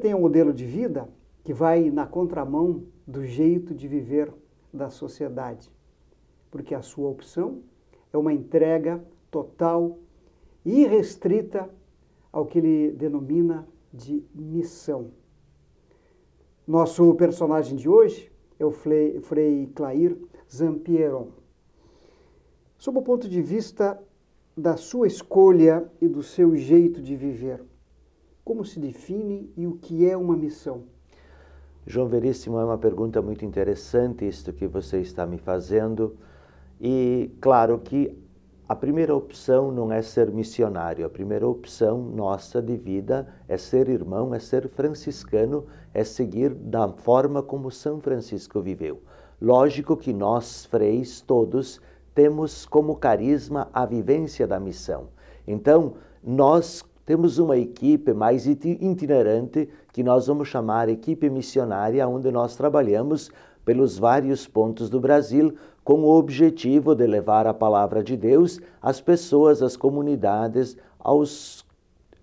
tem um modelo de vida que vai na contramão do jeito de viver da sociedade, porque a sua opção é uma entrega total e irrestrita ao que ele denomina de missão. Nosso personagem de hoje é o Frei Clair Zampieron. Sob o ponto de vista da sua escolha e do seu jeito de viver, como se define e o que é uma missão? João Veríssimo, é uma pergunta muito interessante isto que você está me fazendo. E claro que a primeira opção não é ser missionário, a primeira opção nossa de vida é ser irmão, é ser franciscano, é seguir da forma como São Francisco viveu. Lógico que nós, freis, todos, temos como carisma a vivência da missão. Então, nós temos uma equipe mais itinerante, que nós vamos chamar equipe missionária, onde nós trabalhamos pelos vários pontos do Brasil, com o objetivo de levar a palavra de Deus às pessoas, às comunidades, aos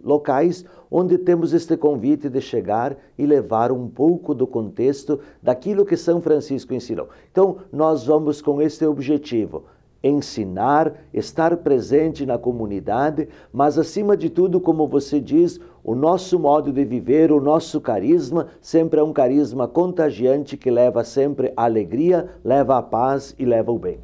locais onde temos este convite de chegar e levar um pouco do contexto daquilo que São Francisco ensinou. Então, nós vamos com este objetivo: ensinar, estar presente na comunidade, mas acima de tudo, como você diz, o nosso modo de viver, o nosso carisma, sempre é um carisma contagiante que leva sempre a alegria, leva a paz e leva o bem.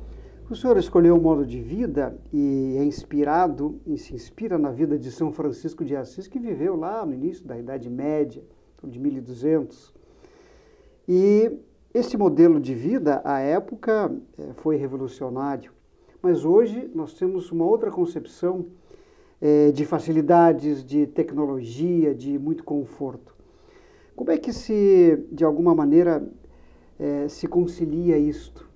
O senhor escolheu um modo de vida e é inspirado e se inspira na vida de São Francisco de Assis, que viveu lá no início da Idade Média, de 1200. E esse modelo de vida, à época, foi revolucionário. Mas hoje nós temos uma outra concepção de facilidades, de tecnologia, de muito conforto. Como é que de alguma maneira, se concilia isto?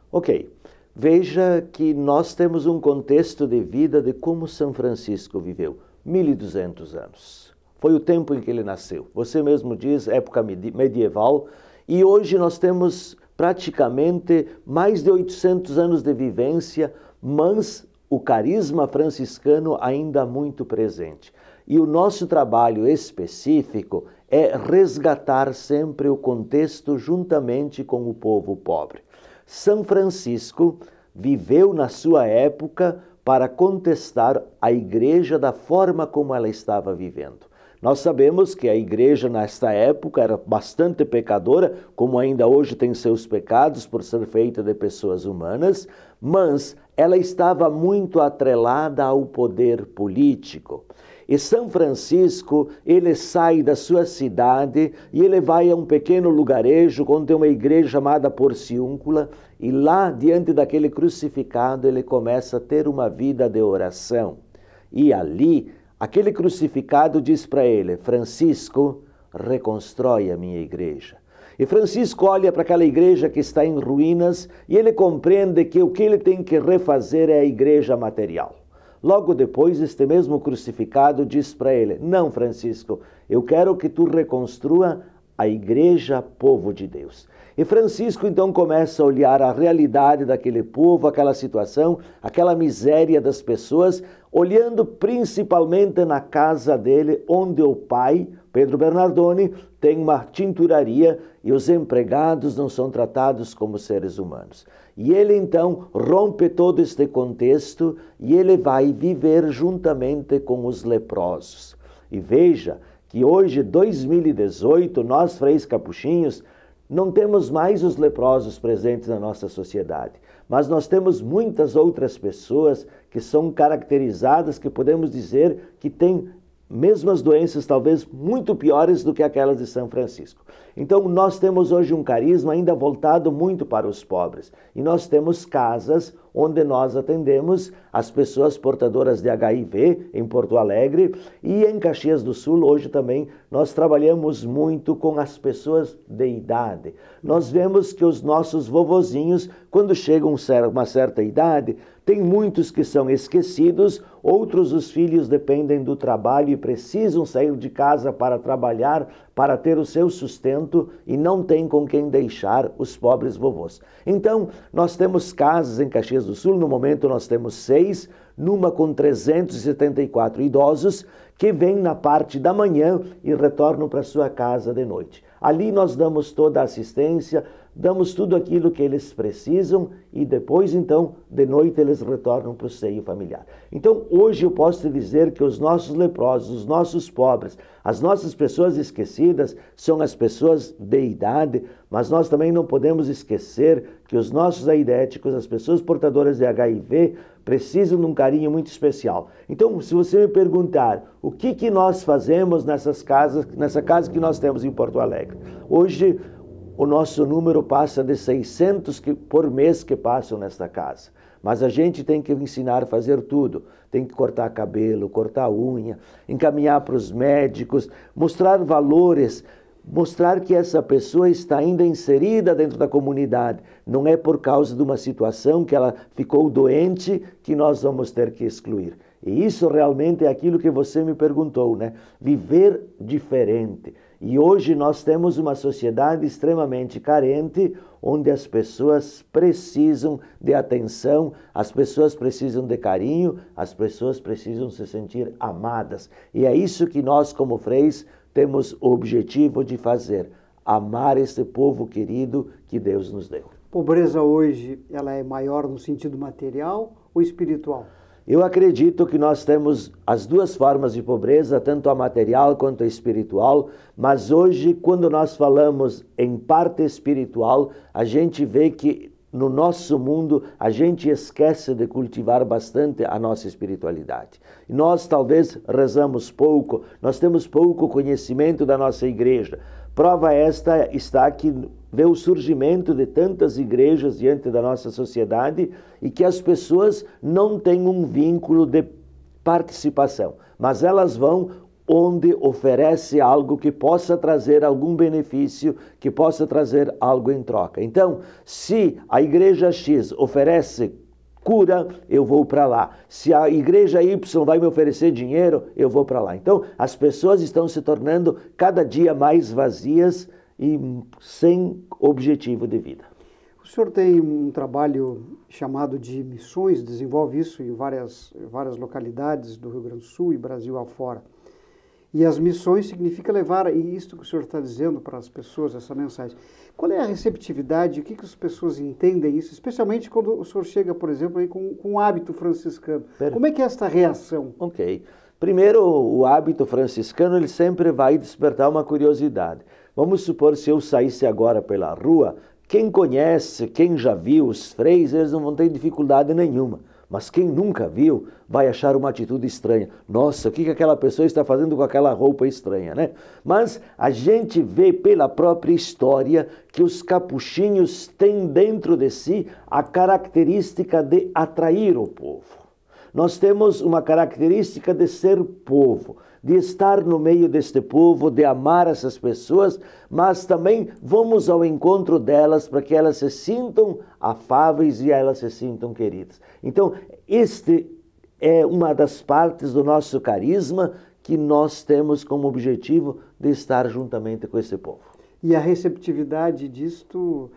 Ok. Veja que nós temos um contexto de vida de como São Francisco viveu. 1200 anos. Foi o tempo em que ele nasceu. Você mesmo diz, época medieval. E hoje nós temos praticamente mais de 800 anos de vivência, mas o carisma franciscano ainda muito presente. E o nosso trabalho específico é resgatar sempre o contexto juntamente com o povo pobre. São Francisco viveu na sua época para contestar a igreja da forma como ela estava vivendo. Nós sabemos que a igreja nesta época era bastante pecadora, como ainda hoje tem seus pecados por ser feita de pessoas humanas, mas ela estava muito atrelada ao poder político. E São Francisco, ele sai da sua cidade e ele vai a um pequeno lugarejo onde tem uma igreja chamada Porciúncula, e lá, diante daquele crucificado, ele começa a ter uma vida de oração. E ali, aquele crucificado diz para ele: Francisco, reconstrói a minha igreja. E Francisco olha para aquela igreja que está em ruínas e ele compreende que o que ele tem que refazer é a igreja material. Logo depois, este mesmo crucificado diz para ele: não, Francisco, eu quero que tu reconstrua a igreja, povo de Deus. E Francisco então começa a olhar a realidade daquele povo, aquela situação, aquela miséria das pessoas, olhando principalmente na casa dele, onde o pai, Pedro Bernardoni, tem uma tinturaria e os empregados não são tratados como seres humanos. E ele então rompe todo este contexto e ele vai viver juntamente com os leprosos. E veja que hoje, 2018, nós, freis capuchinhos, não temos mais os leprosos presentes na nossa sociedade, mas nós temos muitas outras pessoas que são caracterizadas, que podemos dizer que têm mesmas doenças, talvez muito piores do que aquelas de São Francisco. Então, nós temos hoje um carisma ainda voltado muito para os pobres. E nós temos casas onde nós atendemos as pessoas portadoras de HIV em Porto Alegre e em Caxias do Sul. Hoje também nós trabalhamos muito com as pessoas de idade. Nós vemos que os nossos vovozinhos, quando chegam a uma certa idade, tem muitos que são esquecidos, outros os filhos dependem do trabalho e precisam sair de casa para trabalhar, para ter o seu sustento e não tem com quem deixar os pobres vovôs. Então, nós temos casas em Caxias do Sul, no momento nós temos 6, numa com 374 idosos que vêm na parte da manhã e retornam para sua casa de noite. Ali nós damos toda a assistência, damos tudo aquilo que eles precisam e depois, então, de noite eles retornam para o seio familiar. Então, hoje eu posso te dizer que os nossos leprosos, os nossos pobres, as nossas pessoas esquecidas são as pessoas de idade, mas nós também não podemos esquecer que os nossos aidéticos, as pessoas portadoras de HIV, precisam de um carinho muito especial. Então, se você me perguntar o que nós fazemos nessa casa que nós temos em Porto Alegre, hoje o nosso número passa de 600 por mês que passam nesta casa. Mas a gente tem que ensinar a fazer tudo. Tem que cortar cabelo, cortar unha, encaminhar para os médicos, mostrar valores, mostrar que essa pessoa está ainda inserida dentro da comunidade. Não é por causa de uma situação que ela ficou doente que nós vamos ter que excluir. E isso realmente é aquilo que você me perguntou, né? Viver diferente. E hoje nós temos uma sociedade extremamente carente, onde as pessoas precisam de atenção, as pessoas precisam de carinho, as pessoas precisam se sentir amadas. E é isso que nós, como freis, temos o objetivo de fazer, amar esse povo querido que Deus nos deu. Pobreza hoje, ela é maior no sentido material ou espiritual? Eu acredito que nós temos as duas formas de pobreza, tanto a material quanto a espiritual, mas hoje, quando nós falamos em parte espiritual, a gente vê que no nosso mundo a gente esquece de cultivar bastante a nossa espiritualidade. E nós talvez rezamos pouco, nós temos pouco conhecimento da nossa igreja. Prova esta está que vê o surgimento de tantas igrejas diante da nossa sociedade e que as pessoas não têm um vínculo de participação, mas elas vão onde oferece algo que possa trazer algum benefício, que possa trazer algo em troca. Então, se a igreja X oferece cura, eu vou para lá. Se a igreja Y vai me oferecer dinheiro, eu vou para lá. Então, as pessoas estão se tornando cada dia mais vazias e sem objetivo de vida. O senhor tem um trabalho chamado de missões, desenvolve isso em várias localidades do Rio Grande do Sul e Brasil afora. E as missões significa levar isto que o senhor está dizendo para as pessoas, essa mensagem. Qual é a receptividade, o que as pessoas entendem isso, especialmente quando o senhor chega, por exemplo, aí com o hábito franciscano? Como é que é esta reação? Ok. Primeiro, o hábito franciscano, ele sempre vai despertar uma curiosidade. Vamos supor, se eu saísse agora pela rua, quem conhece, quem já viu os freis, eles não vão ter dificuldade nenhuma. Mas quem nunca viu vai achar uma atitude estranha. Nossa, o que aquela pessoa está fazendo com aquela roupa estranha, né? Mas a gente vê pela própria história que os capuchinhos têm dentro de si a característica de atrair o povo. Nós temos uma característica de ser povo, de estar no meio deste povo, de amar essas pessoas, mas também vamos ao encontro delas para que elas se sintam afáveis e elas se sintam queridas. Então, este é uma das partes do nosso carisma que nós temos como objetivo de estar juntamente com esse povo. E a receptividade disto,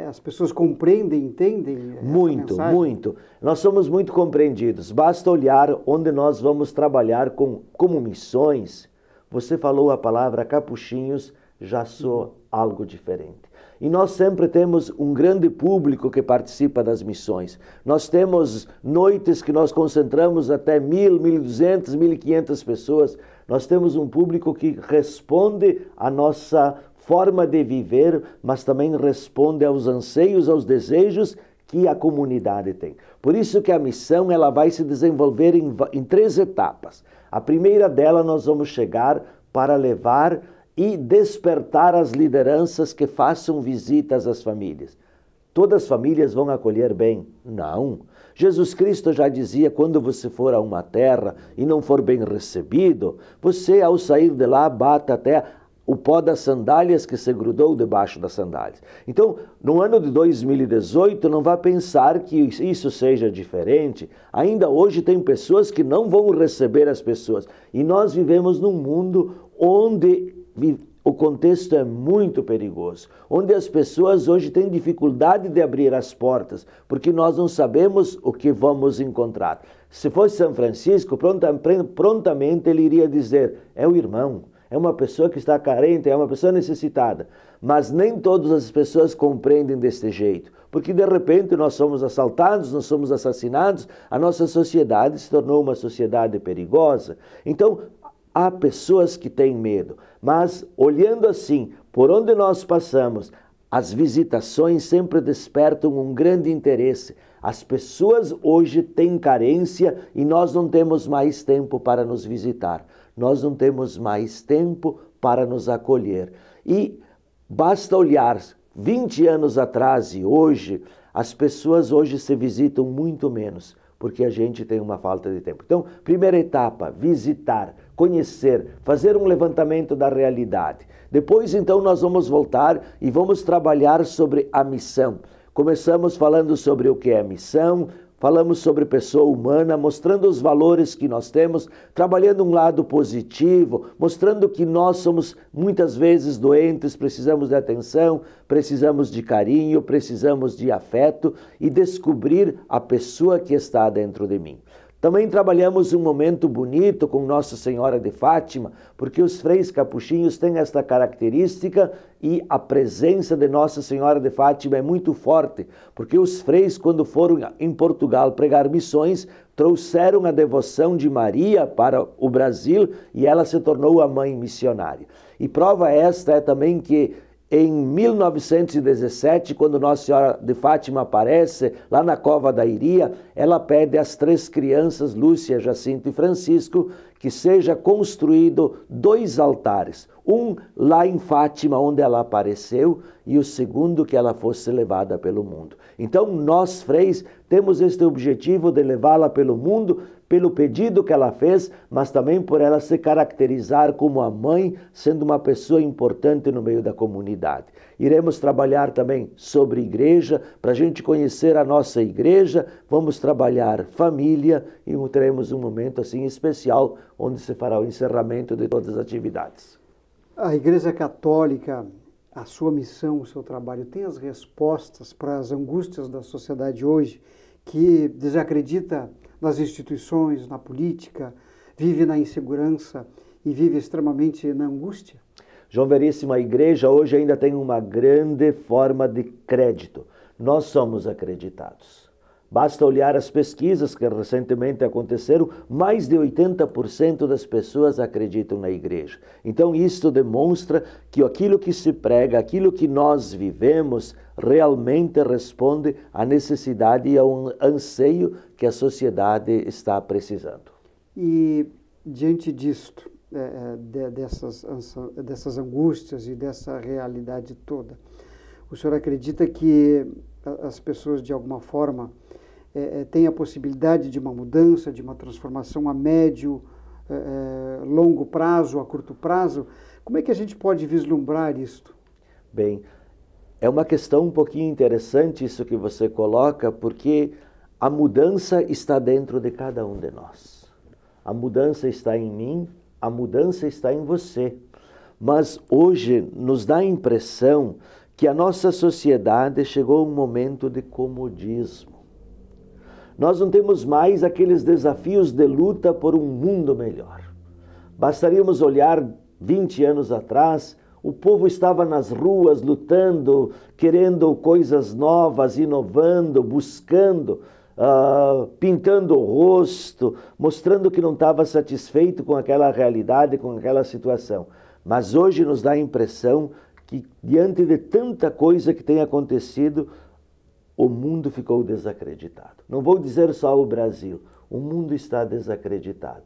as pessoas compreendem, entendem essa mensagem? Muito. Nós somos muito compreendidos. Basta olhar onde nós vamos trabalhar como missões. Você falou a palavra capuchinhos, já soa algo diferente. E nós sempre temos um grande público que participa das missões. Nós temos noites que nós concentramos até 1.000, 1.200, 1.500 pessoas. Nós temos um público que responde à nossa forma de viver, mas também responde aos anseios, aos desejos que a comunidade tem. Por isso que a missão ela vai se desenvolver em 3 etapas. A primeira dela nós vamos chegar para levar e despertar as lideranças que façam visitas às famílias. Todas as famílias vão acolher bem? Não. Jesus Cristo já dizia, quando você for a uma terra e não for bem recebido, você ao sair de lá bata até o pó das sandálias que se grudou debaixo das sandálias. Então, no ano de 2018, não vá pensar que isso seja diferente. Ainda hoje tem pessoas que não vão receber as pessoas. E nós vivemos num mundo onde o contexto é muito perigoso, onde as pessoas hoje têm dificuldade de abrir as portas, porque nós não sabemos o que vamos encontrar. Se fosse São Francisco, prontamente ele iria dizer, é o irmão, é uma pessoa que está carente, é uma pessoa necessitada. Mas nem todas as pessoas compreendem deste jeito, porque de repente nós somos assaltados, nós somos assassinados, a nossa sociedade se tornou uma sociedade perigosa. Então, há pessoas que têm medo, mas olhando assim, por onde nós passamos, as visitações sempre despertam um grande interesse. As pessoas hoje têm carência e nós não temos mais tempo para nos visitar. Nós não temos mais tempo para nos acolher. E basta olhar 20 anos atrás e hoje, as pessoas hoje se visitam muito menos, porque a gente tem uma falta de tempo. Então, primeira etapa, visitar, conhecer, fazer um levantamento da realidade. Depois, então, nós vamos voltar e vamos trabalhar sobre a missão. Começamos falando sobre o que é missão, falamos sobre pessoa humana, mostrando os valores que nós temos, trabalhando um lado positivo, mostrando que nós somos muitas vezes doentes, precisamos de atenção, precisamos de carinho, precisamos de afeto e descobrir a pessoa que está dentro de mim. Também trabalhamos um momento bonito com Nossa Senhora de Fátima, porque os freis capuchinhos têm esta característica e a presença de Nossa Senhora de Fátima é muito forte, porque os freis, quando foram em Portugal pregar missões, trouxeram a devoção de Maria para o Brasil e ela se tornou a mãe missionária. E prova esta é também que em 1917, quando Nossa Senhora de Fátima aparece lá na Cova da Iria, ela pede às 3 crianças, Lúcia, Jacinto e Francisco, que seja construído 2 altares. Um lá em Fátima, onde ela apareceu, e o segundo que ela fosse levada pelo mundo. Então, nós, freis, temos este objetivo de levá-la pelo mundo, pelo pedido que ela fez, mas também por ela se caracterizar como a mãe, sendo uma pessoa importante no meio da comunidade. Iremos trabalhar também sobre igreja, para a gente conhecer a nossa igreja, vamos trabalhar família e teremos um momento assim especial, onde se fará o encerramento de todas as atividades. A Igreja Católica, a sua missão, o seu trabalho, tem as respostas para as angústias da sociedade hoje, que desacredita nas instituições, na política, vive na insegurança e vive extremamente na angústia? João Veríssimo, a igreja hoje ainda tem uma grande forma de crédito. Nós somos acreditados. Basta olhar as pesquisas que recentemente aconteceram, mais de 80% das pessoas acreditam na igreja. Então isto demonstra que aquilo que se prega, aquilo que nós vivemos, realmente responde à necessidade e ao anseio que a sociedade está precisando. E diante disto, dessas angústias e dessa realidade toda, o senhor acredita que as pessoas de alguma forma têm a possibilidade de uma mudança, de uma transformação a médio, longo prazo, a curto prazo? Como é que a gente pode vislumbrar isto? Bem, é uma questão um pouquinho interessante isso que você coloca, porque a mudança está dentro de cada um de nós. A mudança está em mim, a mudança está em você. Mas hoje nos dá a impressão que a nossa sociedade chegou a um momento de comodismo. Nós não temos mais aqueles desafios de luta por um mundo melhor. Bastaríamos olhar 20 anos atrás, o povo estava nas ruas lutando, querendo coisas novas, inovando, buscando, pintando o rosto, mostrando que não estava satisfeito com aquela realidade, com aquela situação. Mas hoje nos dá a impressão que, diante de tanta coisa que tem acontecido, o mundo ficou desacreditado. Não vou dizer só o Brasil, o mundo está desacreditado.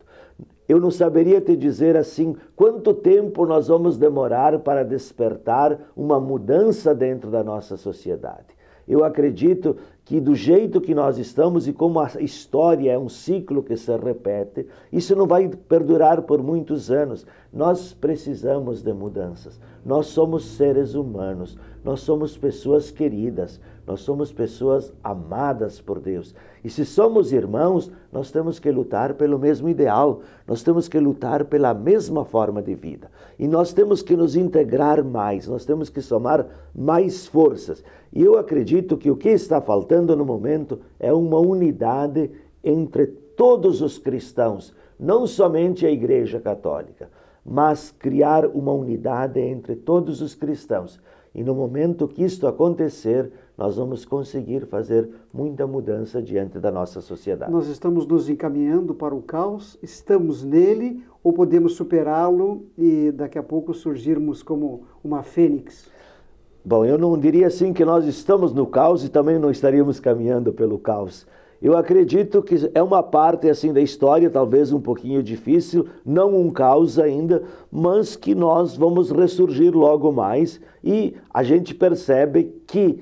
Eu não saberia te dizer assim quanto tempo nós vamos demorar para despertar uma mudança dentro da nossa sociedade. Eu acredito que do jeito que nós estamos e como a história é um ciclo que se repete, isso não vai perdurar por muitos anos. Nós precisamos de mudanças. Nós somos seres humanos, nós somos pessoas queridas, nós somos pessoas amadas por Deus. E se somos irmãos, nós temos que lutar pelo mesmo ideal, nós temos que lutar pela mesma forma de vida. E nós temos que nos integrar mais, nós temos que somar mais forças. E eu acredito que o que está faltando no momento é uma unidade entre todos os cristãos, não somente a Igreja Católica, mas criar uma unidade entre todos os cristãos. E no momento que isto acontecer, nós vamos conseguir fazer muita mudança diante da nossa sociedade. Nós estamos nos encaminhando para o caos, estamos nele ou podemos superá-lo e daqui a pouco surgirmos como uma fênix? Bom, eu não diria assim que nós estamos no caos e também não estaríamos caminhando pelo caos. Eu acredito que é uma parte assim da história, talvez um pouquinho difícil, não um caos ainda, mas que nós vamos ressurgir logo mais e a gente percebe que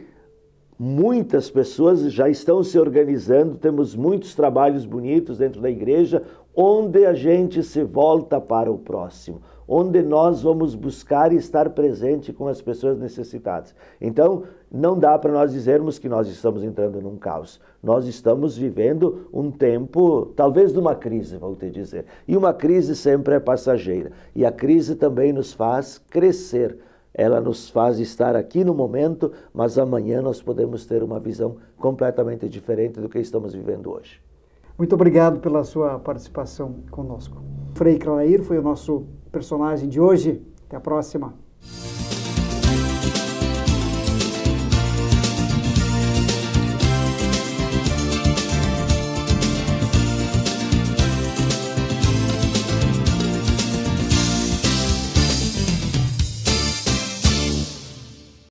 muitas pessoas já estão se organizando, temos muitos trabalhos bonitos dentro da igreja, onde a gente se volta para o próximo, onde nós vamos buscar estar presente com as pessoas necessitadas. Então, não dá para nós dizermos que nós estamos entrando num caos. Nós estamos vivendo um tempo, talvez de uma crise, vou te dizer. E uma crise sempre é passageira. E a crise também nos faz crescer. Ela nos faz estar aqui no momento, mas amanhã nós podemos ter uma visão completamente diferente do que estamos vivendo hoje. Muito obrigado pela sua participação conosco. Frei Clair foi o nosso personagem de hoje. Até a próxima.